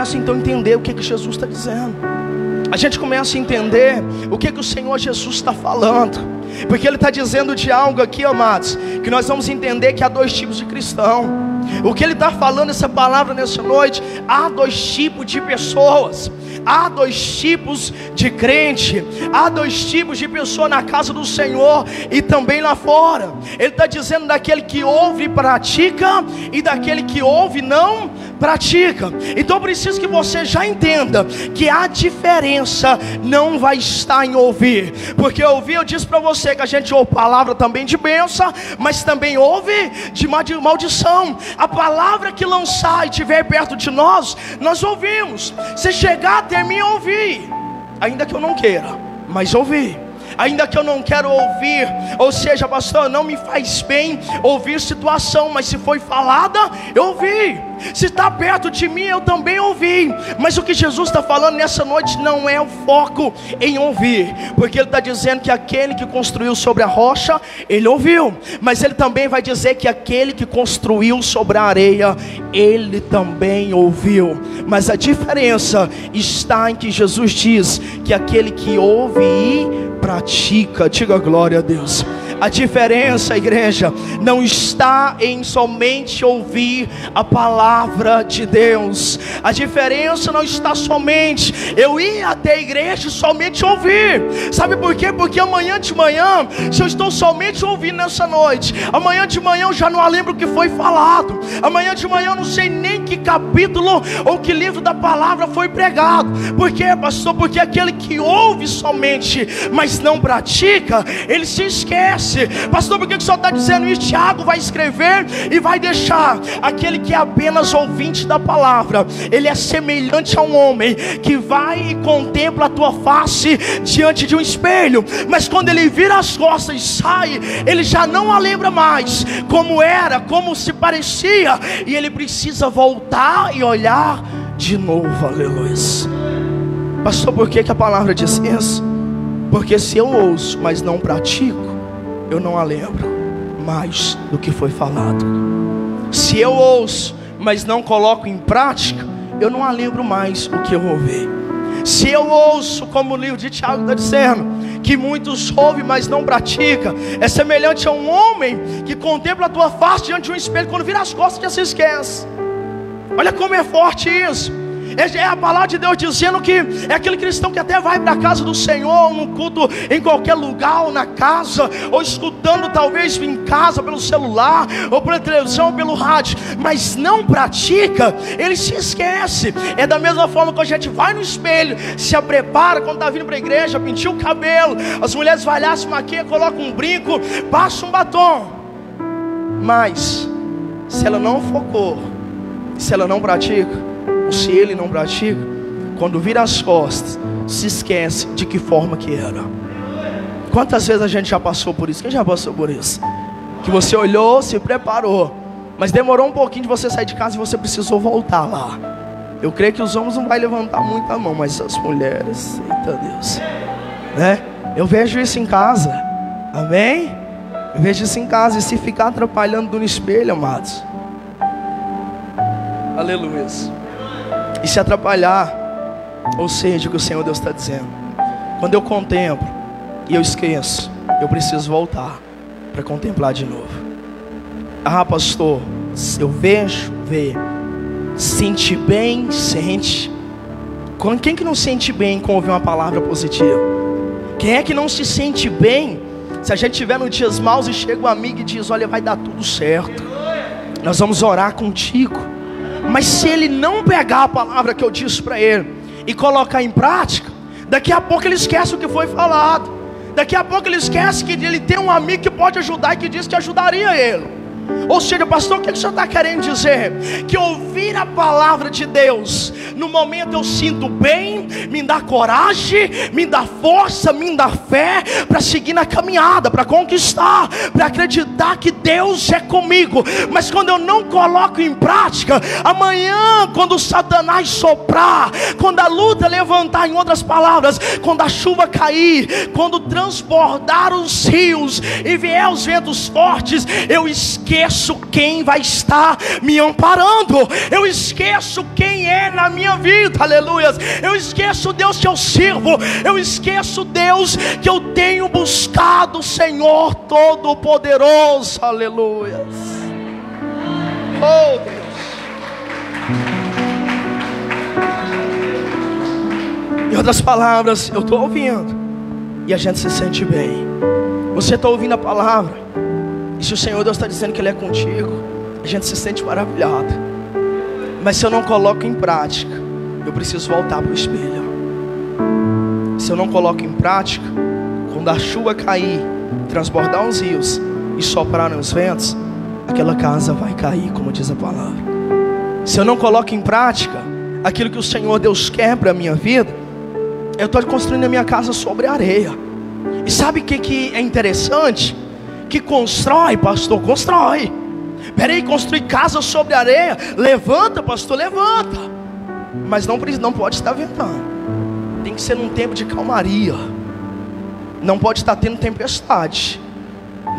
começa então a entender o que Jesus está dizendo. A gente começa a entender o que o Senhor Jesus está falando. Porque Ele está dizendo de algo aqui, amados, que nós vamos entender que há dois tipos de cristão. O que Ele está falando, essa palavra nessa noite, há dois tipos de pessoas. Há dois tipos de crente. Há dois tipos de pessoa na casa do Senhor e também lá fora. Ele está dizendo daquele que ouve e pratica, e daquele que ouve e não pratica. Então eu preciso que você já entenda que a diferença não vai estar em ouvir. Porque ouvir, eu disse para você que a gente ouve palavra também de bênção, mas também ouve de maldição. A palavra que lançar e estiver perto de nós, nós ouvimos. Se chegar até mim, ouvir, ainda que eu não queira, mas ouvir. Ainda que eu não quero ouvir, ou seja, pastor, não me faz bem ouvir situação, mas se foi falada, eu ouvi. Se está perto de mim, eu também ouvi. Mas o que Jesus está falando nessa noite não é o foco em ouvir, porque Ele está dizendo que aquele que construiu sobre a rocha, ele ouviu. Mas Ele também vai dizer que aquele que construiu sobre a areia, ele também ouviu. Mas a diferença está em que Jesus diz que aquele que ouve e pratica, diga glória a Deus. A diferença, igreja, não está em somente ouvir a palavra de Deus. A diferença não está somente eu ir até a igreja e somente ouvir. Sabe por quê? Porque amanhã de manhã, se eu estou somente ouvindo nessa noite, amanhã de manhã eu já não lembro o que foi falado. Amanhã de manhã eu não sei nem que capítulo ou que livro da palavra foi pregado. Por quê, pastor? Porque aquele que ouve somente, mas não pratica, ele se esquece. Pastor, por que o senhor está dizendo isso? Tiago vai escrever e vai deixar aquele que é apenas ouvinte da palavra. Ele é semelhante a um homem que vai e contempla a tua face diante de um espelho, mas quando ele vira as costas e sai, ele já não a lembra mais como era, como se parecia, e ele precisa voltar e olhar de novo. Aleluia. Pastor, por que a palavra diz isso? Porque se eu ouço, mas não pratico, eu não a lembro mais do que foi falado. Se eu ouço, mas não coloco em prática, eu não a lembro mais o que eu ouvi. Se eu ouço, como o livro de Tiago está dizendo, que muitos ouvem, mas não praticam, é semelhante a um homem que contempla a tua face diante de um espelho, quando vira as costas já se esquece. Olha como é forte isso. É a palavra de Deus dizendo que é aquele cristão que até vai para a casa do Senhor, no culto, em qualquer lugar, ou na casa, ou escutando talvez em casa pelo celular, ou pela televisão, ou pelo rádio, mas não pratica, ele se esquece. É da mesma forma que a gente vai no espelho, se prepara quando está vindo para a igreja, pintia o cabelo, as mulheres vai lá, se maquia, coloca um brinco, passa um batom, mas se ela não focou, se ela não pratica, se ele não pratica, quando vira as costas, se esquece de que forma que era. Quantas vezes a gente já passou por isso? Quem já passou por isso? Que você olhou, se preparou, mas demorou um pouquinho de você sair de casa e você precisou voltar lá. Eu creio que os homens não vão levantar muito a mão, mas as mulheres, eita Deus, né? Eu vejo isso em casa, amém? Eu vejo isso em casa, e se ficar atrapalhando no espelho, amados, aleluia, e se atrapalhar, ou seja, o que o Senhor Deus está dizendo, quando eu contemplo e eu esqueço, eu preciso voltar para contemplar de novo. Ah, pastor, eu vejo, vê, sente bem, sente. Quem que não sente bem com ouvir uma palavra positiva? Quem é que não se sente bem se a gente estiver nos dias maus e chega um amigo e diz: olha, vai dar tudo certo, nós vamos orar contigo. Mas se ele não pegar a palavra que eu disse para ele e colocar em prática, daqui a pouco ele esquece o que foi falado. Daqui a pouco ele esquece que ele tem um amigo que pode ajudar e que disse que ajudaria ele. Ou seja, pastor, o que o senhor está querendo dizer? Que ouvir a palavra de Deus, no momento eu sinto bem, me dá coragem, me dá força, me dá fé para seguir na caminhada, para conquistar, para acreditar que Deus é comigo. Mas quando eu não coloco em prática, amanhã, quando o Satanás soprar, quando a luta levantar, em outras palavras, quando a chuva cair, quando transbordar os rios e vier os ventos fortes, eu esqueço quem vai estar me amparando. Eu esqueço quem é na minha vida, aleluia. Eu esqueço o Deus que eu sirvo. Eu esqueço Deus que eu tenho buscado, o Senhor Todo-Poderoso, aleluia. Oh Deus. Em outras palavras, eu estou ouvindo e a gente se sente bem. Você está ouvindo a palavra, e se o Senhor Deus está dizendo que Ele é contigo, a gente se sente maravilhado. Mas se eu não coloco em prática, eu preciso voltar para o espelho. Se eu não coloco em prática, quando a chuva cair, transbordar os rios e soprar nos ventos, aquela casa vai cair, como diz a palavra. Se eu não coloco em prática aquilo que o Senhor Deus quer para a minha vida, eu estou construindo a minha casa sobre areia. E sabe o que é interessante? Que constrói, pastor, constrói. Peraí, construir casa sobre areia, levanta, pastor, levanta. Mas não pode estar ventando. Tem que ser num tempo de calmaria. Não pode estar tendo tempestade.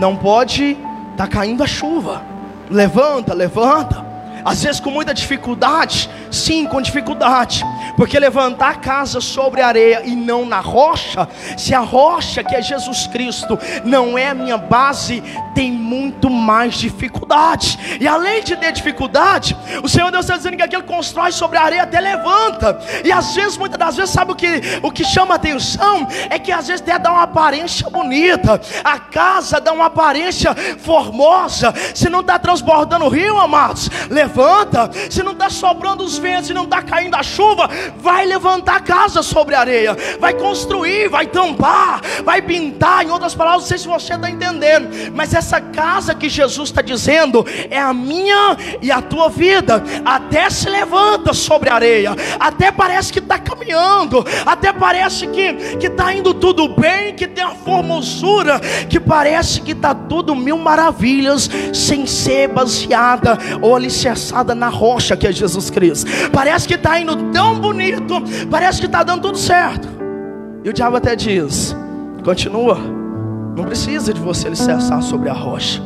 Não pode estar caindo a chuva. Levanta, levanta. Às vezes com muita dificuldade. Sim, com dificuldade. Porque levantar a casa sobre a areia e não na rocha, se a rocha que é Jesus Cristo não é a minha base, tem muito mais dificuldade. E além de ter dificuldade, o Senhor Deus está dizendo que aquele que constrói sobre a areia até levanta. E às vezes, muitas das vezes, sabe o que chama atenção? É que às vezes até dá uma aparência bonita. A casa dá uma aparência formosa. Se não está transbordando o rio, amados, levanta. Se não está sobrando os ventos, se não está caindo a chuva, vai levantar a casa sobre a areia, vai construir, vai tampar, vai pintar. Em outras palavras, não sei se você está entendendo, mas essa casa que Jesus está dizendo é a minha e a tua vida. Até se levanta sobre a areia, até parece que está caminhando, até parece que está indo tudo bem, que tem a formosura, que parece que está tudo mil maravilhas, sem ser baseada ou alicerçada na rocha que é Jesus Cristo. Parece que está indo tão bonito, parece que está dando tudo certo. E o diabo até diz: continua, não precisa de você alicerçar sobre a rocha.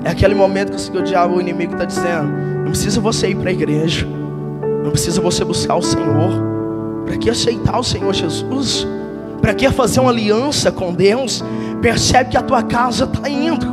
É aquele momento que o diabo, o inimigo, está dizendo: não precisa você ir para a igreja, não precisa você buscar o Senhor. Para que aceitar o Senhor Jesus? Para que fazer uma aliança com Deus? Percebe que a tua casa está indo,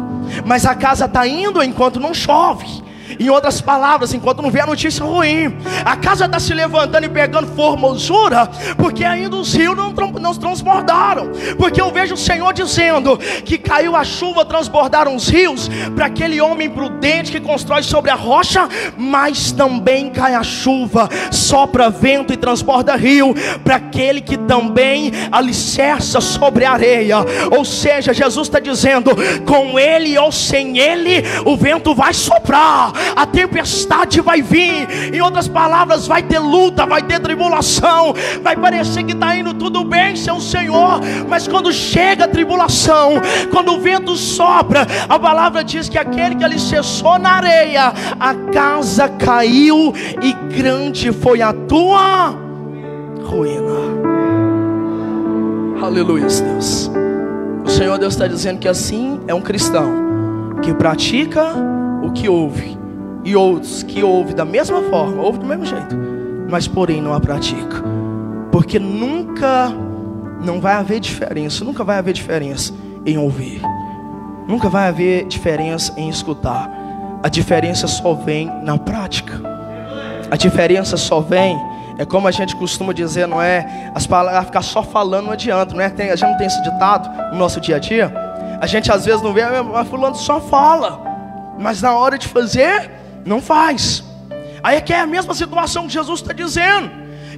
mas a casa está indo enquanto não chove. Em outras palavras, enquanto não vê a notícia ruim, a casa está se levantando e pegando formosura, porque ainda os rios não transbordaram. Porque eu vejo o Senhor dizendo que caiu a chuva, transbordaram os rios para aquele homem prudente que constrói sobre a rocha, mas também cai a chuva, sopra vento e transborda rio para aquele que também alicerça sobre a areia. Ou seja, Jesus está dizendo: com ele ou sem ele, o vento vai soprar, a tempestade vai vir. Em outras palavras, vai ter luta, vai ter tribulação, vai parecer que está indo tudo bem sem o Senhor, mas quando chega a tribulação, quando o vento sopra, a palavra diz que aquele que alicerçou na areia, a casa caiu e grande foi a tua ruína. Aleluia, Deus. O Senhor Deus está dizendo que assim é um cristão que pratica o que ouve, e outros que ouvem da mesma forma, ouvem do mesmo jeito, mas porém não a pratica. Porque não vai haver diferença, nunca vai haver diferença em ouvir, nunca vai haver diferença em escutar. A diferença só vem na prática. A diferença só vem, é como a gente costuma dizer, não é? As palavras, ficar só falando não adianta, não é? A gente não tem esse ditado no nosso dia a dia. A gente às vezes não vê, mas fulano só fala, mas na hora de fazer, não faz. Aí é que é a mesma situação que Jesus está dizendo,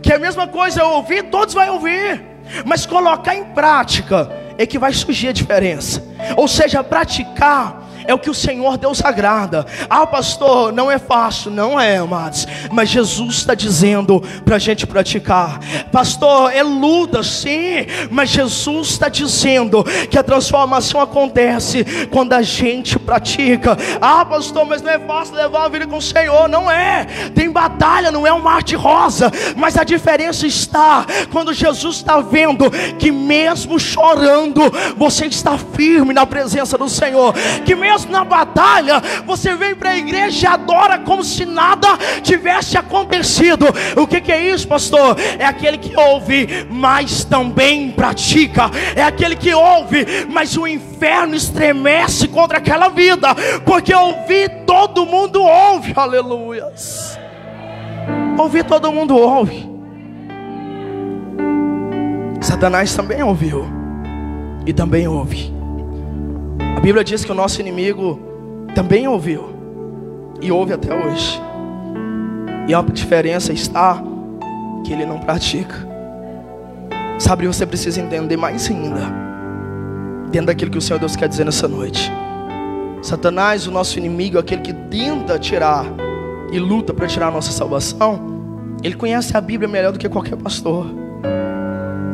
que é a mesma coisa, ouvir, todos vão ouvir, mas colocar em prática é que vai surgir a diferença. Ou seja, praticar é o que o Senhor Deus agrada. Ah, pastor, não é fácil. Não é, amados, mas Jesus está dizendo para a gente praticar. Pastor, é luta, sim, mas Jesus está dizendo que a transformação acontece quando a gente pratica. Ah, pastor, mas não é fácil levar a vida com o Senhor. Não é, tem batalha, não é um mar de rosa, mas a diferença está quando Jesus está vendo que mesmo chorando, você está firme na presença do Senhor, que mesmo mesmo na batalha, você vem para a igreja e adora como se nada tivesse acontecido. O que é isso, pastor? É aquele que ouve, mas também pratica. É aquele que ouve, mas o inferno estremece contra aquela vida, porque ouvir todo mundo ouve. Aleluias. Ouvir todo mundo ouve. Satanás também ouviu e também ouve. A Bíblia diz que o nosso inimigo também ouviu e ouve até hoje. E a diferença está que ele não pratica. Sabe, você precisa entender mais ainda, dentro daquilo que o Senhor Deus quer dizer nessa noite. Satanás, o nosso inimigo, aquele que tenta tirar e luta para tirar a nossa salvação, ele conhece a Bíblia melhor do que qualquer pastor.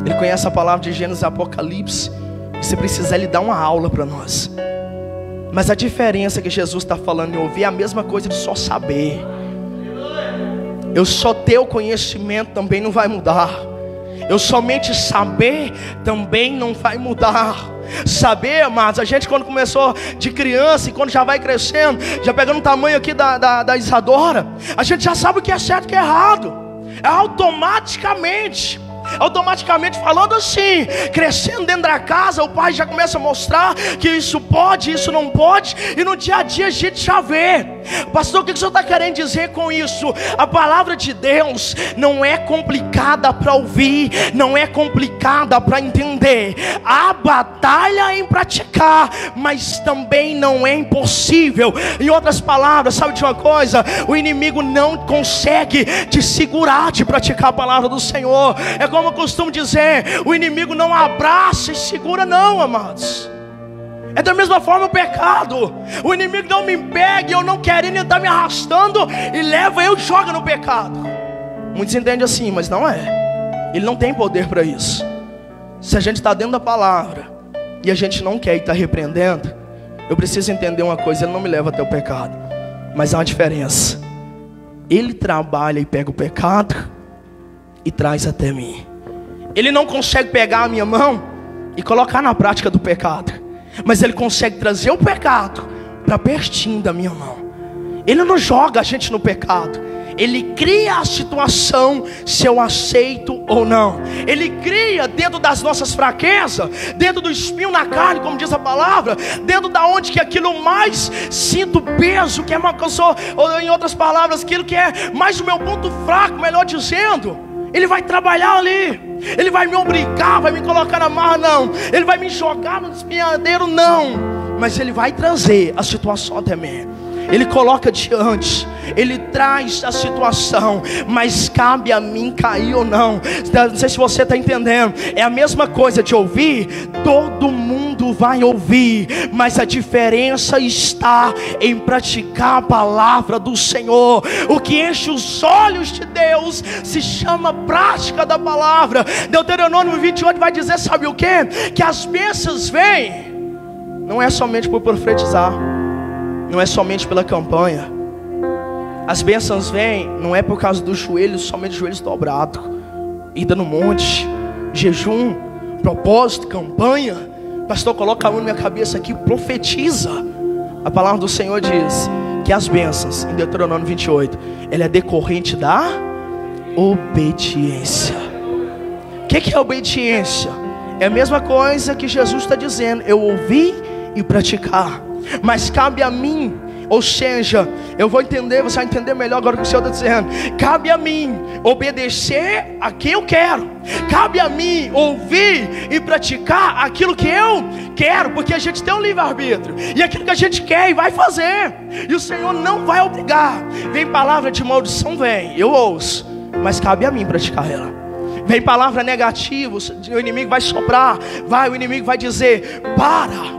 Ele conhece a palavra de Gênesis e Apocalipse. E se precisar, ele dá uma aula para nós. Mas a diferença que Jesus está falando em ouvir é a mesma coisa de só saber. Eu só ter o conhecimento também não vai mudar. Eu somente saber também não vai mudar. Saber, amados, a gente quando começou de criança e quando já vai crescendo, já pegando o tamanho aqui da Isadora, a gente já sabe o que é certo e o que é errado. É automaticamente falando assim, crescendo dentro da casa, o pai já começa a mostrar que isso pode, isso não pode, e no dia a dia a gente já vê. Pastor, o que o senhor está querendo dizer com isso? A palavra de Deus não é complicada para ouvir, não é complicada para entender. A batalha é em praticar, mas também não é impossível. Em outras palavras, sabe de uma coisa? O inimigo não consegue te segurar de praticar a palavra do Senhor. É como eu costumo dizer, o inimigo não abraça e segura não, amados. É da mesma forma o pecado. O inimigo não me pega e eu não querendo, ele está me arrastando e leva eu e joga no pecado. Muitos entendem assim, mas não é. Ele não tem poder para isso. Se a gente está dentro da palavra e a gente não quer e está repreendendo, eu preciso entender uma coisa: ele não me leva até o pecado, mas há uma diferença. Ele trabalha e pega o pecado e traz até mim. Ele não consegue pegar a minha mão e colocar na prática do pecado, mas ele consegue trazer o pecado para pertinho da minha mão. Ele não joga a gente no pecado, ele cria a situação se eu aceito ou não. Ele cria dentro das nossas fraquezas, dentro do espinho na carne, como diz a palavra, dentro da onde que aquilo mais sinto peso, que é uma coisa, ou em outras palavras, aquilo que é mais o meu ponto fraco, melhor dizendo. Ele vai trabalhar ali. Ele vai me obrigar, vai me colocar na marra, não. Ele vai me jogar no espinhadeiro, não. Mas ele vai trazer a situação até mim. Ele coloca diante, ele traz a situação, mas cabe a mim cair ou não. Não sei se você está entendendo. É a mesma coisa de ouvir. Todo mundo vai ouvir, mas a diferença está em praticar a palavra do Senhor. O que enche os olhos de Deus se chama prática da palavra. Deuteronômio 28 vai dizer, sabe o que? Que as bênçãos vêm, não é somente por profetizar, não é somente pela campanha. As bênçãos vêm, não é por causa dos joelhos, somente joelhos dobrados, ida no monte, jejum, propósito, campanha. Pastor, coloca a mão na minha cabeça aqui, profetiza. A palavra do Senhor diz que as bênçãos, em Deuteronômio 28, ela é decorrente da obediência. O que é obediência? É a mesma coisa que Jesus está dizendo: eu ouvi e praticar, mas cabe a mim. Ou seja, eu vou entender, você vai entender melhor agora o que o Senhor está dizendo. Cabe a mim obedecer a quem eu quero. Cabe a mim ouvir e praticar aquilo que eu quero, porque a gente tem um livre-arbítrio, e aquilo que a gente quer e vai fazer, e o Senhor não vai obrigar. Vem palavra de maldição, vem, eu ouço, mas cabe a mim praticar ela. Vem palavra negativa, o inimigo vai soprar, o inimigo vai dizer,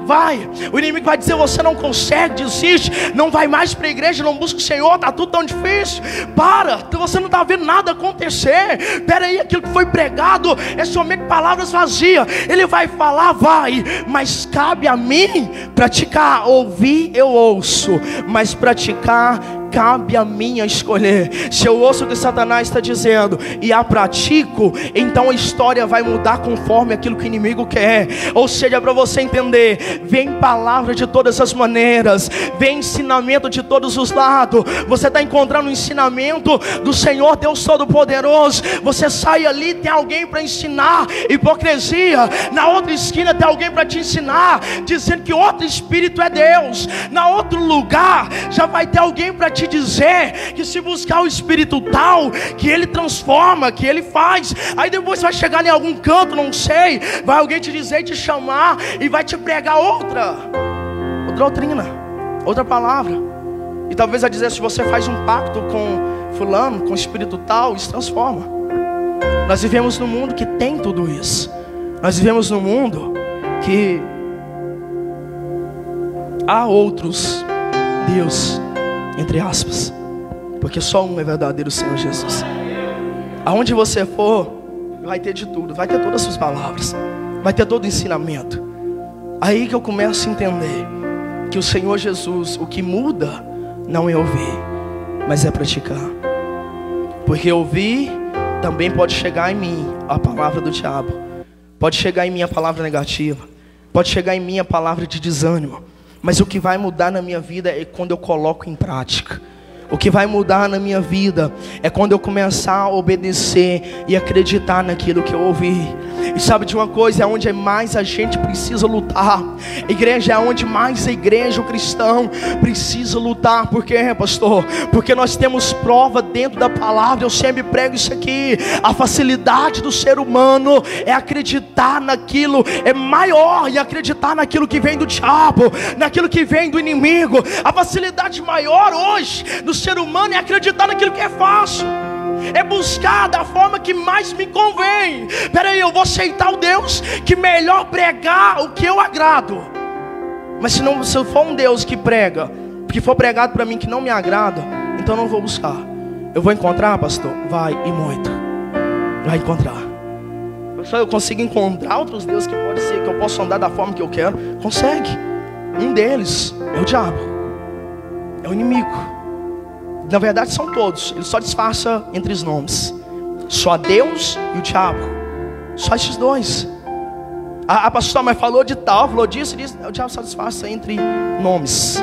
vai. O inimigo vai dizer, você não consegue, desiste, não vai mais para a igreja, não busca o Senhor, está tudo tão difícil. Você não está vendo nada acontecer. Espera aí, aquilo que foi pregado é somente palavras vazias. Ele vai falar, vai, mas cabe a mim praticar. Ouvir eu ouço, mas praticar cabe a mim a escolher. Se eu ouço o que Satanás está dizendo e a pratico, então a história vai mudar conforme aquilo que o inimigo quer. Ou seja, para você entender, vem palavra de todas as maneiras, vem ensinamento de todos os lados. Você está encontrando o ensinamento do Senhor Deus Todo-Poderoso, você sai ali, tem alguém para ensinar hipocrisia. Na outra esquina tem alguém para te ensinar, dizendo que outro espírito é Deus. Na outro lugar já vai ter alguém para te dizer que se buscar o espírito tal, que ele transforma, que ele faz. Aí depois vai chegar em algum canto, não sei, vai alguém te dizer, te chamar e vai te pregar outra doutrina, outra palavra. E talvez vai dizer, se você faz um pacto com fulano, com o espírito tal, isso transforma. Nós vivemos num mundo que tem tudo isso. Nós vivemos num mundo que há outros Deus, entre aspas, porque só um é verdadeiro, Senhor Jesus. Aonde você for, vai ter de tudo, vai ter todas as suas palavras, vai ter todo o ensinamento. Aí que eu começo a entender que o Senhor Jesus, o que muda não é ouvir, mas é praticar. Porque ouvir também pode chegar em mim a palavra do diabo, pode chegar em mim a palavra negativa, pode chegar em mim a palavra de desânimo. Mas o que vai mudar na minha vida é quando eu coloco em prática. O que vai mudar na minha vida é quando eu começar a obedecer e acreditar naquilo que eu ouvi. E sabe de uma coisa? É onde mais a gente precisa lutar. Igreja é onde mais a igreja, o cristão, precisa lutar. Por quê, pastor? Porque nós temos prova dentro da palavra. Eu sempre prego isso aqui. A facilidade do ser humano é acreditar naquilo, é maior em acreditar naquilo que vem do diabo, naquilo que vem do inimigo. A facilidade maior hoje do ser humano é acreditar naquilo que é fácil, é buscar da forma que mais me convém. Peraí, eu vou aceitar o Deus que melhor pregar o que eu agrado. Mas se eu for um Deus que prega, que for pregado para mim que não me agrada, então eu não vou buscar. Eu vou encontrar, pastor? Vai, e muito. Vai encontrar. Só eu consigo encontrar outros deuses que pode ser que eu possa andar da forma que eu quero. Consegue. Um deles é o diabo, é o inimigo. Na verdade são todos, ele só disfarça entre os nomes. Só Deus e o diabo, só esses dois. A pastora mas falou de tal, falou disso e disso. O diabo só disfarça entre nomes.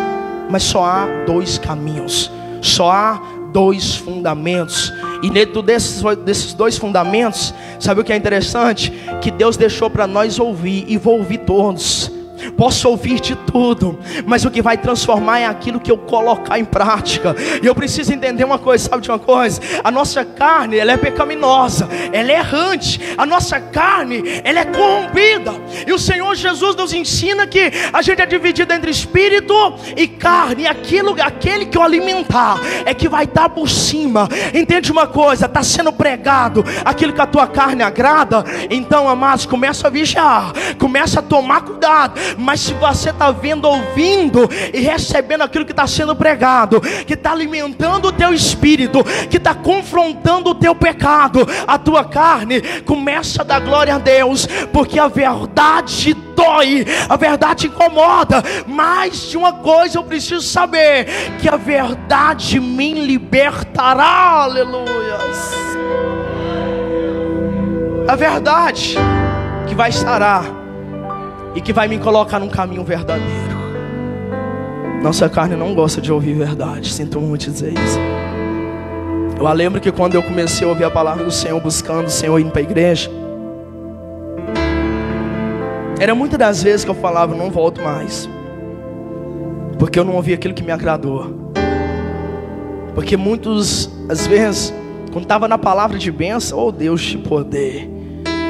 Mas só há dois caminhos, só há dois fundamentos. E dentro desses dois fundamentos, sabe o que é interessante? Que Deus deixou para nós ouvir, e vou ouvir todos. Posso ouvir de tudo, mas o que vai transformar é aquilo que eu colocar em prática. E eu preciso entender uma coisa, sabe de uma coisa? A nossa carne, ela é pecaminosa, ela é errante. A nossa carne, ela é corrompida. E o Senhor Jesus nos ensina que a gente é dividido entre espírito e carne. E aquele que eu alimentar é que vai estar por cima. Entende uma coisa? Está sendo pregado aquilo que a tua carne agrada. Então, amados, começa a vigiar, começa a tomar cuidado. Mas se você está vendo, ouvindo e recebendo aquilo que está sendo pregado, que está alimentando o teu espírito, que está confrontando o teu pecado, a tua carne começa a dar glória a Deus, porque a verdade dói, a verdade incomoda. Mas de uma coisa eu preciso saber, que a verdade me libertará. Aleluias. A verdade que vai sarar e que vai me colocar num caminho verdadeiro. Nossa carne não gosta de ouvir verdade, sinto muito dizer isso. Eu lembro que quando eu comecei a ouvir a palavra do Senhor, buscando o Senhor, indo para a igreja, era muitas das vezes que eu falava, não volto mais, porque eu não ouvi aquilo que me agradou. Porque muitas as vezes, quando estava na palavra de bênção, oh Deus de poder,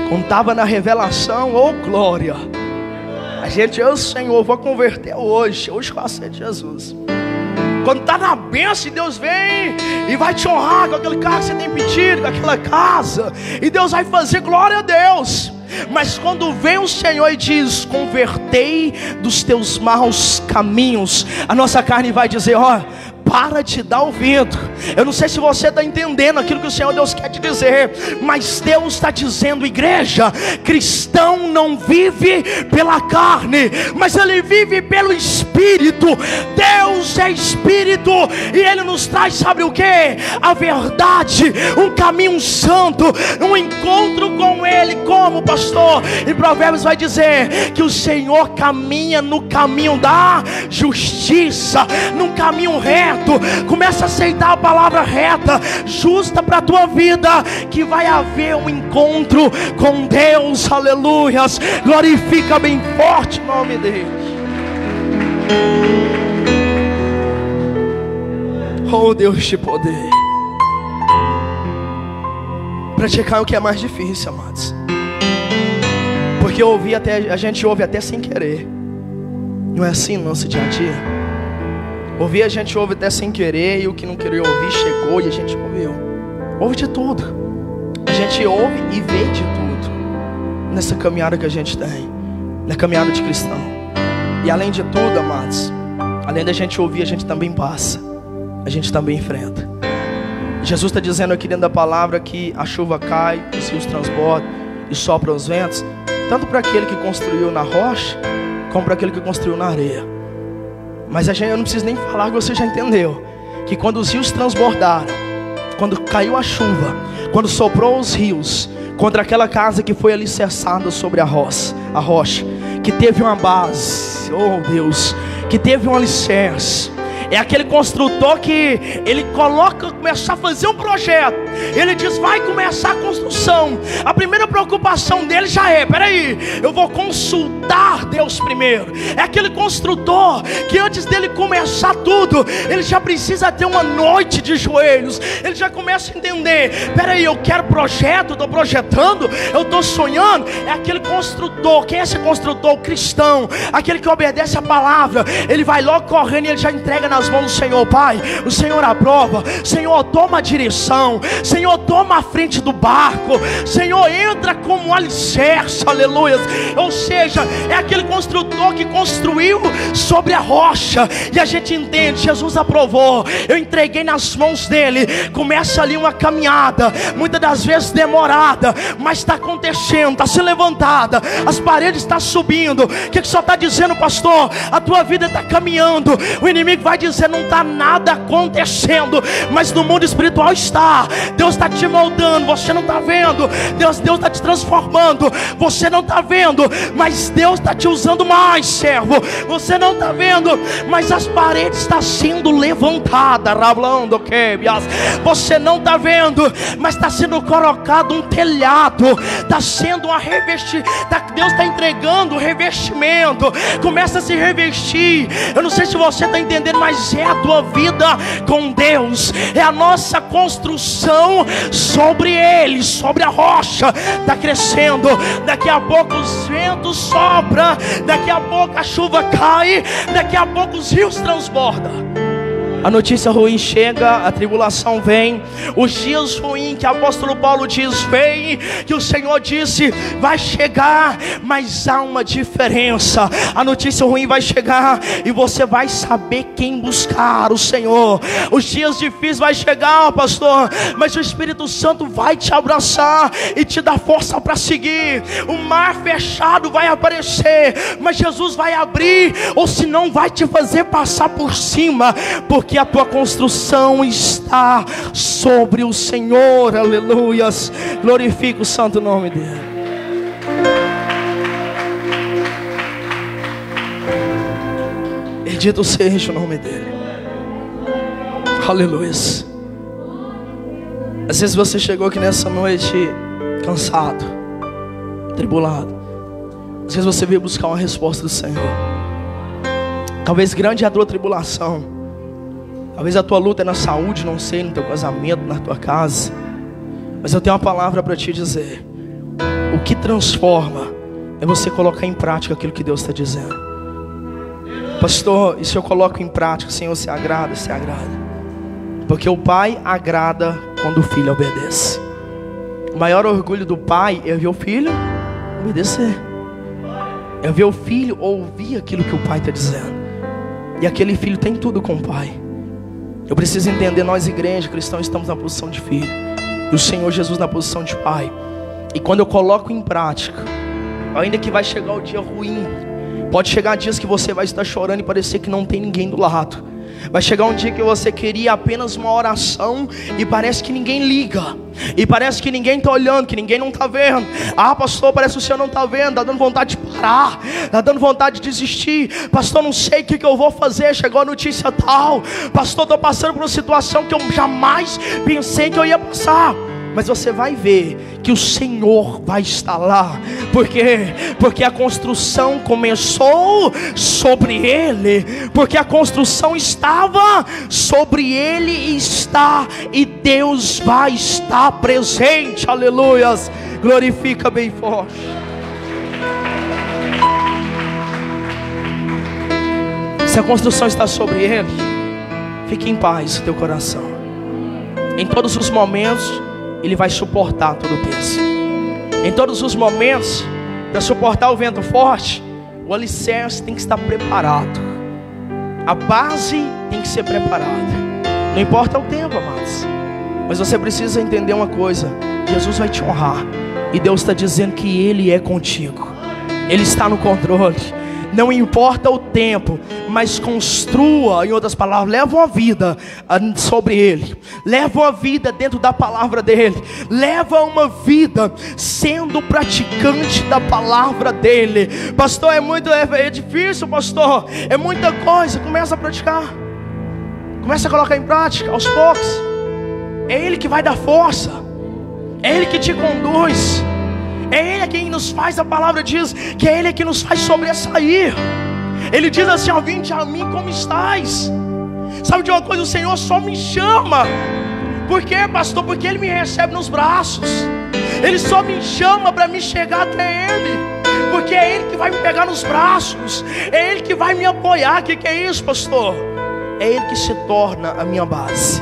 quando estava na revelação, oh glória, a gente, eu Senhor, vou converter hoje com a sede de Jesus. Quando está na bênção, Deus vem e vai te honrar com aquele carro que você tem pedido, com aquela casa, e Deus vai fazer glória a Deus. Mas quando vem o Senhor e diz, convertei dos teus maus caminhos, a nossa carne vai dizer, ó, para de dar ouvido. Eu não sei se você está entendendo aquilo que o Senhor Deus quer te dizer, mas Deus está dizendo: igreja, cristão não vive pela carne, mas ele vive pelo Espírito. Deus é Espírito, e Ele nos traz, sabe o que? A verdade, um caminho santo, um encontro com Ele. Como, pastor? Em Provérbios vai dizer que o Senhor caminha no caminho da justiça, num caminho reto. Começa a aceitar a palavra reta, justa para a tua vida, que vai haver um encontro com Deus. Aleluias. Glorifica bem forte o nome dele. Oh Deus de poder. Praticar o que é mais difícil, amados, porque a gente ouve até sem querer. Não é assim no nosso dia a dia? Ouvir, a gente ouve até sem querer, e o que não queria ouvir chegou e a gente ouviu. Ouve de tudo. A gente ouve e vê de tudo nessa caminhada que a gente tem, na caminhada de cristão. E além de tudo, amados, além da gente ouvir, a gente também passa, a gente também enfrenta. Jesus está dizendo aqui dentro da palavra que a chuva cai, os rios transbordam e sopra os ventos, tanto para aquele que construiu na rocha, como para aquele que construiu na areia. Mas eu não preciso nem falar, que você já entendeu, que quando os rios transbordaram, quando caiu a chuva, quando soprou os rios contra aquela casa que foi alicerçada sobre a rocha, que teve uma base, oh Deus, que teve um alicerce. É aquele construtor que ele começa a fazer um projeto. Ele diz: vai começar a construção. A primeira preocupação dele já é: peraí, eu vou consultar Deus primeiro. É aquele construtor que antes dele começar tudo, ele já precisa ter uma noite de joelhos. Ele já começa a entender: peraí, eu quero projeto, estou projetando, eu estou sonhando. É aquele construtor. Quem é esse construtor? O cristão, aquele que obedece a palavra. Ele vai logo correndo e ele já entrega nas mãos do Senhor. Pai, o Senhor aprova. Senhor, toma a direção. Senhor, toma a frente do barco. Senhor, entra como um alicerce. Aleluia. Ou seja, é aquele construtor que construiu sobre a rocha. E a gente entende: Jesus aprovou, eu entreguei nas mãos dele. Começa ali uma caminhada, muitas das vezes demorada, mas está acontecendo, está se levantada, as paredes estão subindo. O que só está dizendo, pastor? A tua vida está caminhando. O inimigo vai dizer: não está nada acontecendo, mas no mundo espiritual está. Deus está te moldando, você não está vendo. Deus está te transformando, você não está vendo, mas Deus está te usando mais, servo. Você não está vendo, mas as paredes estão sendo levantadas. Você não está vendo, mas está sendo colocado um telhado, está sendo uma revestimento. Deus está entregando o revestimento. Começa a se revestir. Eu não sei se você está entendendo, mas é a tua vida com Deus, é a nossa construção sobre Ele, sobre a rocha. Está crescendo. Daqui a pouco os ventos sopram, daqui a pouco a chuva cai, daqui a pouco os rios transbordam. A notícia ruim chega, a tribulação vem, os dias ruins que o apóstolo Paulo diz vem, que o Senhor disse vai chegar, mas há uma diferença. A notícia ruim vai chegar e você vai saber quem buscar: o Senhor. Os dias difíceis vai chegar, pastor, mas o Espírito Santo vai te abraçar e te dar força para seguir. O mar fechado vai aparecer, mas Jesus vai abrir, ou senão vai te fazer passar por cima, porque a tua construção está sobre o Senhor. Aleluias. Glorifica o santo nome dele. Bendito seja o nome dele. Aleluias. Às vezes você chegou aqui nessa noite cansado, tribulado. Às vezes você veio buscar uma resposta do Senhor. Talvez grande é a tua tribulação. Talvez a tua luta é na saúde, não sei, no teu casamento, na tua casa. Mas eu tenho uma palavra para te dizer: o que transforma é você colocar em prática aquilo que Deus está dizendo. Pastor, e se eu coloco em prática, Senhor, se agrada, se agrada. Porque o pai agrada quando o filho obedece. O maior orgulho do pai é ver o filho obedecer, é ver o filho ouvir aquilo que o pai está dizendo. E aquele filho tem tudo com o pai. Eu preciso entender, nós igreja, cristãos, estamos na posição de filho, e o Senhor Jesus na posição de pai. E quando eu coloco em prática, ainda que vai chegar o dia ruim, pode chegar dias que você vai estar chorando e parecer que não tem ninguém do lado. Vai chegar um dia que você queria apenas uma oração e parece que ninguém liga, e parece que ninguém está olhando, que ninguém não está vendo. Ah, pastor, parece que o senhor não está vendo, está dando vontade de parar, está dando vontade de desistir. Pastor, não sei o que eu vou fazer, chegou a notícia tal. Pastor, estou passando por uma situação que eu jamais pensei que eu ia passar. Mas você vai ver que o Senhor vai estar lá. Por quê? Porque a construção começou sobre Ele. Porque a construção estava sobre Ele e está. E Deus vai estar presente. Aleluias. Glorifica bem forte. Se a construção está sobre Ele, fique em paz o teu coração. Em todos os momentos Ele vai suportar todo o peso. Em todos os momentos, para suportar o vento forte, o alicerce tem que estar preparado. A base tem que ser preparada. Não importa o tempo, amados, mas você precisa entender uma coisa: Jesus vai te honrar. E Deus está dizendo que Ele é contigo. Ele está no controle. Não importa o tempo, mas construa, em outras palavras, leva uma vida sobre Ele, leva uma vida dentro da palavra dEle, leva uma vida sendo praticante da palavra dEle. Pastor, é difícil, pastor, é muita coisa. Começa a praticar, começa a colocar em prática aos poucos. É Ele que vai dar força, é Ele que te conduz. É Ele quem nos faz, a palavra diz que é Ele que nos faz sobressair. Ele diz assim: ó, vinde a mim como estais. Sabe de uma coisa? O Senhor só me chama. Por quê, pastor? Porque Ele me recebe nos braços. Ele só me chama para me chegar até Ele. Porque é Ele que vai me pegar nos braços. É Ele que vai me apoiar. O que é isso, pastor? É Ele que se torna a minha base.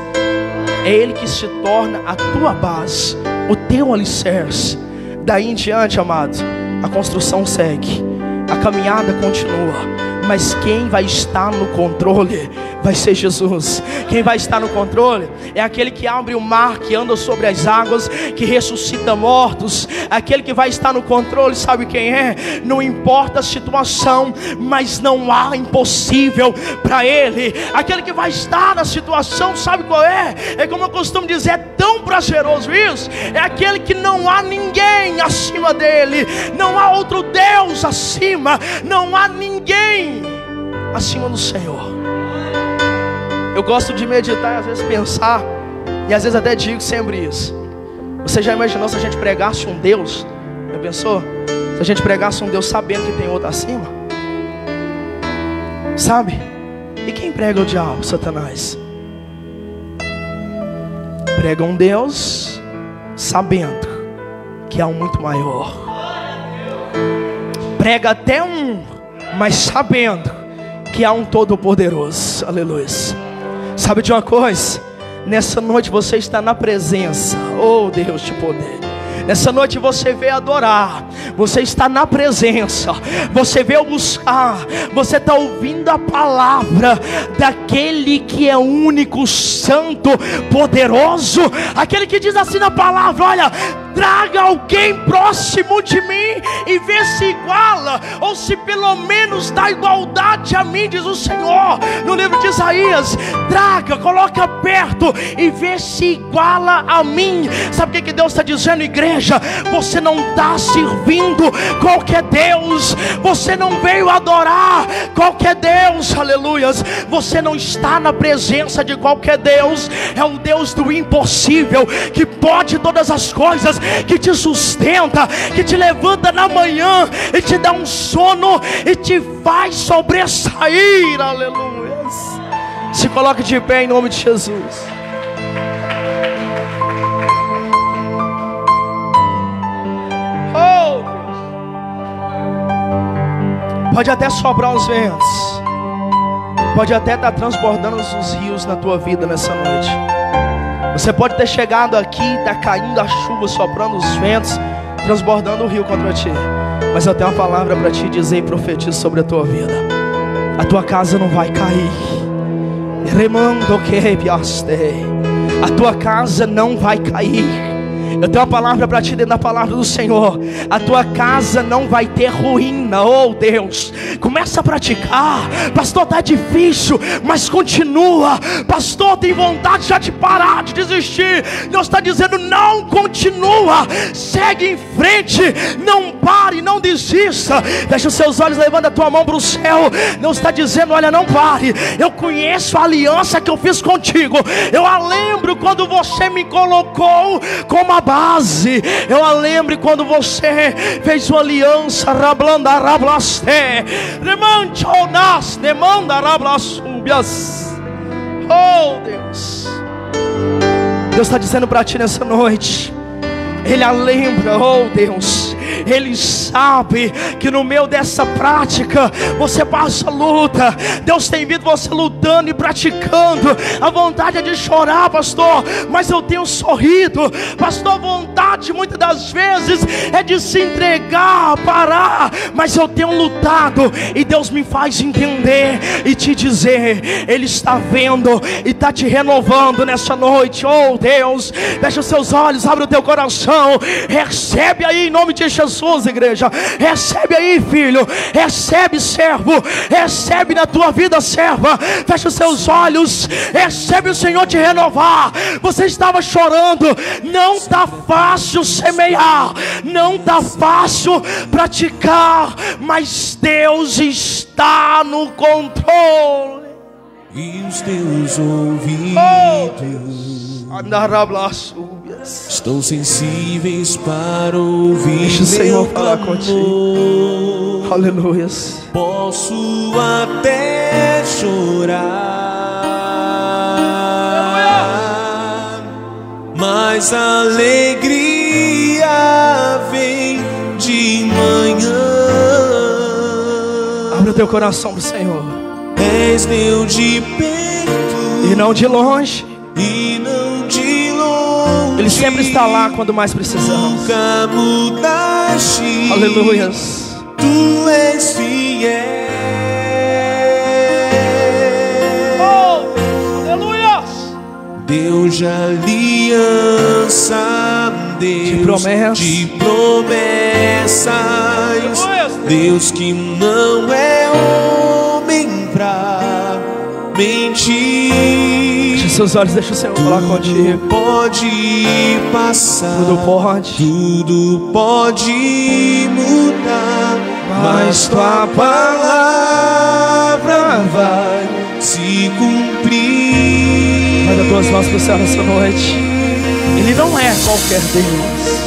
É Ele que se torna a tua base, o teu alicerce. Daí em diante, amados, a construção segue, a caminhada continua. Mas quem vai estar no controle vai ser Jesus. Quem vai estar no controle é aquele que abre o mar, que anda sobre as águas, que ressuscita mortos. Aquele que vai estar no controle, sabe quem é? Não importa a situação, mas não há impossível para Ele. Aquele que vai estar na situação, sabe qual é? É como eu costumo dizer, é tão prazeroso isso. É aquele que não há ninguém acima dele, não há outro Deus acima, não há ninguém acima do Senhor. Eu gosto de meditar e às vezes pensar, e às vezes até digo sempre isso. Você já imaginou se a gente pregasse um Deus? Já pensou? Se a gente pregasse um Deus sabendo que tem outro acima? Sabe? E quem prega o diabo? Satanás. Prega um Deus sabendo que há um muito maior. Prega até um, mas sabendo que há um todo-poderoso. Aleluia. Sabe de uma coisa? Nessa noite você está na presença, oh Deus de poder. Nessa noite você veio adorar, você está na presença, você veio buscar, você está ouvindo a palavra daquele que é único, santo, poderoso. Aquele que diz assim na palavra: olha, traga alguém próximo de mim e vê se iguala, ou se pelo menos dá igualdade a mim, diz o Senhor no livro de Isaías. Traga, coloca perto e vê se iguala a mim. Sabe o que Deus está dizendo, igreja? Você não está servindo qualquer Deus, você não veio adorar qualquer Deus, aleluias. Você não está na presença de qualquer Deus, é um Deus do impossível, que pode todas as coisas, que te sustenta, que te levanta na manhã e te dá um sono e te faz sobressair, aleluia. Se coloque de pé em nome de Jesus. Oh, pode até soprar os ventos, pode até estar transbordando os rios na tua vida nessa noite. Você pode ter chegado aqui, está caindo a chuva, soprando os ventos, transbordando o rio contra ti. Mas eu tenho uma palavra para te dizer e profetizo sobre a tua vida. A tua casa não vai cair, Remando que piaste. A tua casa não vai cair. Eu tenho uma palavra para ti dentro da palavra do Senhor. A tua casa não vai ter ruína. Oh Deus, começa a praticar. Pastor, está difícil, mas continua. Pastor, tem vontade já de parar, de desistir. Deus está dizendo, não, continua. Segue em frente, não pare, não desista. Deixa os seus olhos, levanta a tua mão para o céu. Deus está dizendo, olha, não pare. Eu conheço a aliança que eu fiz contigo. Eu a lembro quando você me colocou como a base. Eu a lembro quando você fez uma aliança. Rablanda rablaste, remanchonas, demanda rablasubias. Oh Deus, Deus está dizendo para ti nessa noite. Ele a lembra, oh Deus. Ele sabe que no meio dessa prática você passa luta. Deus tem visto você lutando e praticando. A vontade é de chorar, pastor, mas eu tenho sorrido. Pastor, a vontade muitas das vezes é de se entregar, parar, mas eu tenho lutado. E Deus me faz entender e te dizer, Ele está vendo e está te renovando nessa noite. Oh Deus, fecha os seus olhos, abre o teu coração. Recebe aí em nome de Jesus, igreja. Recebe aí, filho. Recebe, servo. Recebe na tua vida, serva. Fecha os seus olhos. Recebe o Senhor te renovar. Você estava chorando. Não está fácil semear. Não está fácil praticar. Mas Deus está no controle. E os teus ouvidos estão sensíveis para ouvir. Deixa o Senhor falar contigo. Aleluia. Posso até chorar, mas a alegria vem de manhã. Abre o teu coração pro Senhor. És meu de perto e não de longe. E não de longe. Ele sempre está lá quando mais precisamos. Nunca mudaste. Aleluia. Tu és fiel. Oh, aleluia. Deus de aliança, Deus de promessas, Deus que não é homem pra mentir. Seus olhos, deixa o Senhor falar contigo. Tudo pode passar, tudo pode mudar, mas tua palavra vai se cumprir. Vai das tuas mãos para o céu nessa noite. Ele não é qualquer Deus.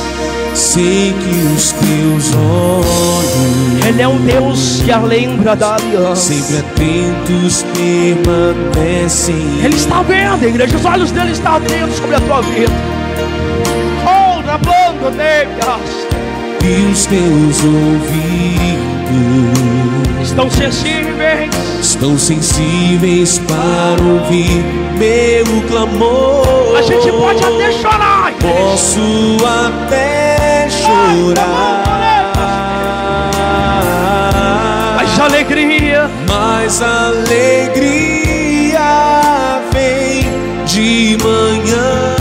Sei que os teus olhos, Ele é um Deus que a lembra da aliança. Sempre atentos permanecem. Ele está vendo, igreja. Os olhos dele estão atentos sobre a tua vida. Oh, na planta dele. E os teus ouvidos estão sensíveis para ouvir meu clamor. A gente pode até chorar, igreja. Posso até chorar, mas a alegria vem de manhã.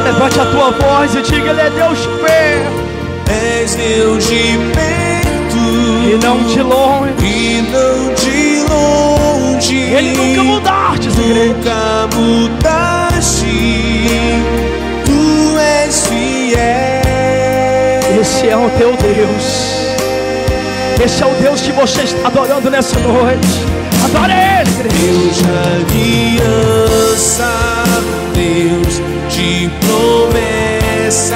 Levante a tua voz e diga: Ele é Deus de perto. És Deus de perto e não de longe. Ele nunca mudaste, igreja. Nunca mudaste. Tu és fiel. Esse é o teu Deus. Esse é o Deus que você está adorando nessa noite. Adore Ele, igreja. Deus de aliança, Deus de promessas,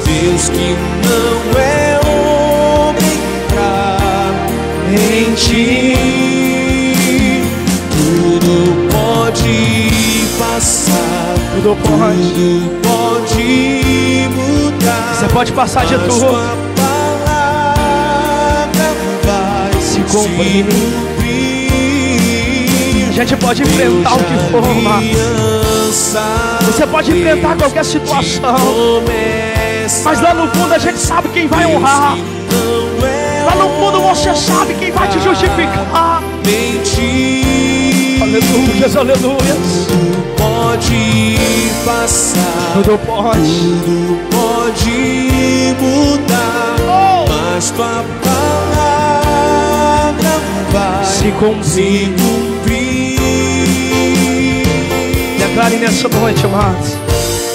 Deus que não é homem pra mentir. Tudo pode passar, tudo pode mudar. Você pode passar de tudo. A gente pode enfrentar o que for, você pode enfrentar qualquer situação, mas lá no fundo a gente sabe quem vai honrar. Lá no fundo você sabe quem vai te justificar. Aleluias, aleluias. Tudo pode passar, Tudo pode. tudo pode mudar, mas tua palavra vai Se cumprir. Declare nessa noite, amados.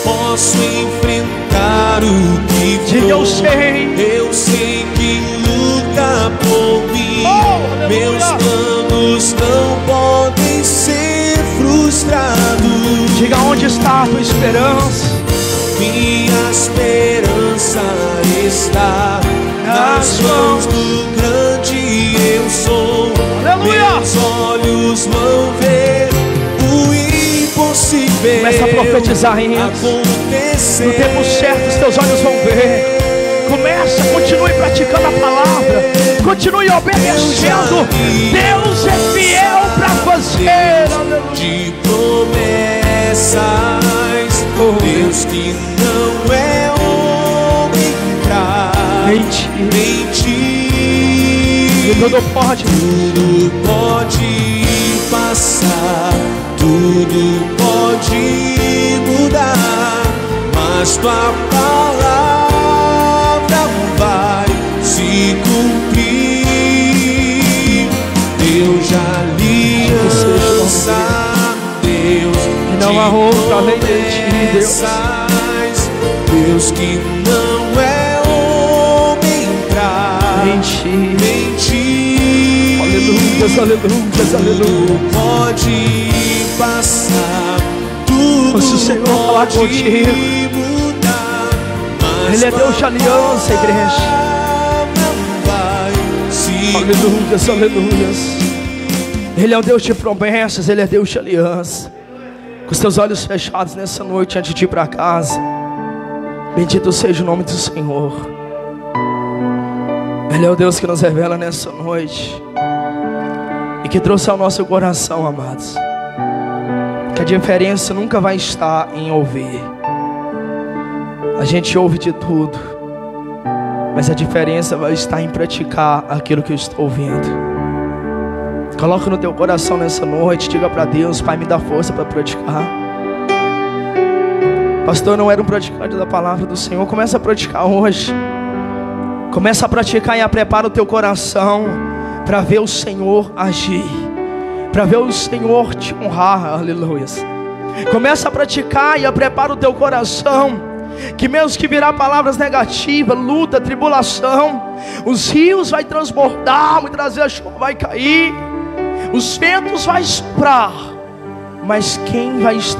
Posso enfrentar o que Diga, eu for. sei. Eu sei que luta por mim. Aleluia. Meus planos não podem ser frustrados. Diga, onde está a tua esperança? Minha esperança está nas mãos do grande eu sou. Aleluia. Meus olhos vão ver o impossível Começa a profetizar isso. acontecer. No tempo certo os teus olhos vão ver. Começa, continue praticando a palavra. Continue obedecendo. Deus é fiel para fazer. De promessas, Deus que não é homem pra mentir. E tudo pode. Tudo pode passar, tudo pode mudar, mas tua palavra vai se cumprir. Deus de aliança, Deus que não há outro além de ti, Deus. Deus que não é homem pra mentir. Aleluias, aleluias, aleluias. Tudo pode passar, tudo Se o Senhor falar contigo, mudar, mas Ele é Deus de aliança, igreja. Aleluias, aleluias. Ele é o Deus de promessas, Ele é Deus de aliança. Com os teus olhos fechados nessa noite, antes de ir para casa, bendito seja o nome do Senhor. Ele é o Deus que nos revela nessa noite e que trouxe ao nosso coração, amados, que a diferença nunca vai estar em ouvir. A gente ouve de tudo, mas a diferença vai estar em praticar aquilo que eu estou ouvindo. Coloca no teu coração nessa noite, diga para Deus: Pai, me dá força para praticar. Pastor, eu não era um praticante da palavra do Senhor. Começa a praticar hoje. Começa a praticar e a prepara o teu coração para ver o Senhor agir, para ver o Senhor te honrar. Aleluia. Começa a praticar e a prepara o teu coração, que mesmo que virar palavras negativas, luta, tribulação, os rios vai transbordar, muitas vezes a chuva vai cair, os ventos vai soprar, mas quem vai estar